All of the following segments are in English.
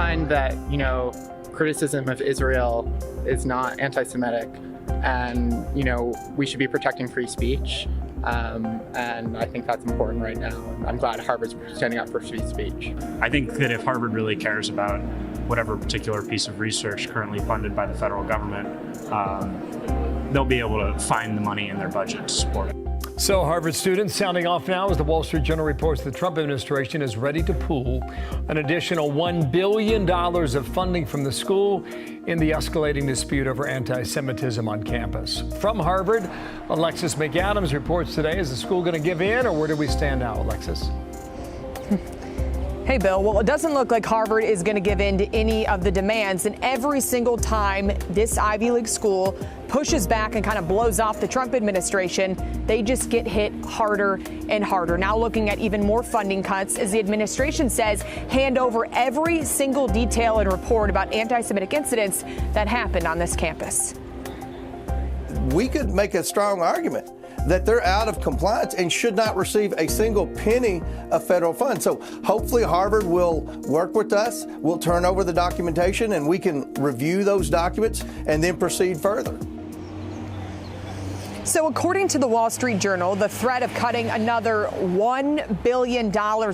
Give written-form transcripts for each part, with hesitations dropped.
find that, criticism of Israel is not anti-Semitic, and, we should be protecting free speech. And I think that's important right now. I'm glad Harvard's standing up for free speech. I think that if Harvard really cares about whatever particular piece of research currently funded by the federal government, they'll be able to find the money in their budget to support it. So Harvard students sounding off now as the Wall Street Journal reports the Trump administration is ready to pool an additional $1 billion of funding from the school in the escalating dispute over anti-Semitism on campus. From Harvard, Alexis McAdams reports today. Is the school going to give in, or where do we stand now, Alexis? Hey, Bill. Well, it doesn't look like Harvard is going to give in to any of the demands. And every single time this Ivy League school pushes back and kind of blows off the Trump administration, they just get hit harder and harder. Now looking at even more funding cuts as the administration says hand over every single detail and report about anti-Semitic incidents that happened on this campus. We could make a strong argument that they're out of compliance and should not receive a single penny of federal funds. So hopefully Harvard will work with us. We'll turn over the documentation and we can review those documents and then proceed further. So according to the Wall Street Journal, the threat of cutting another $1 billion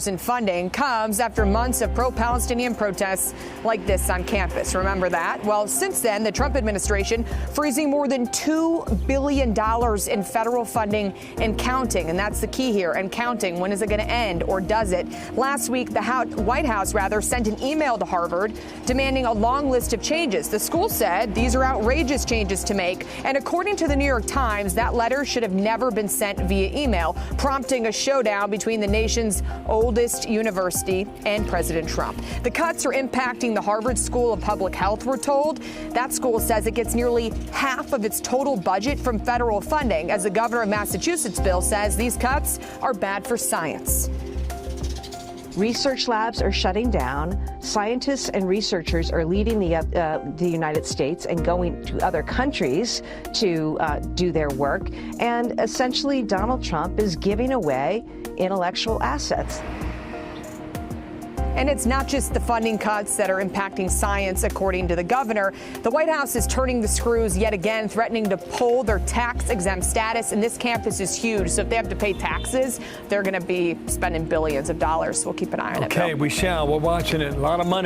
in funding comes after months of pro-Palestinian protests like this on campus. Remember that? Well, since then, the Trump administration freezing more than $2 billion in federal funding and counting. And that's the key here. And counting. When is it going to end, or does it? Last week, the White House sent an email to Harvard demanding a long list of changes. The school said these are outrageous changes to make. And according to the New York Times, that letter should have never been sent via email, prompting a showdown between the nation's oldest university and President Trump. The cuts are impacting the Harvard School of Public Health, we're told. That school says it gets nearly half of its total budget from federal funding. As the governor of Massachusetts, Bill, says these cuts are bad for science. Research labs are shutting down. Scientists and researchers are leaving the United States and going to other countries to do their work. And essentially, Donald Trump is giving away intellectual assets. And it's not just the funding cuts that are impacting science, according to the governor. The White House is turning the screws yet again, threatening to pull their tax-exempt status. And this campus is huge, so if they have to pay taxes, they're going to be spending billions of dollars. We'll keep an eye on it. Okay, we shall. We're watching it. A lot of money.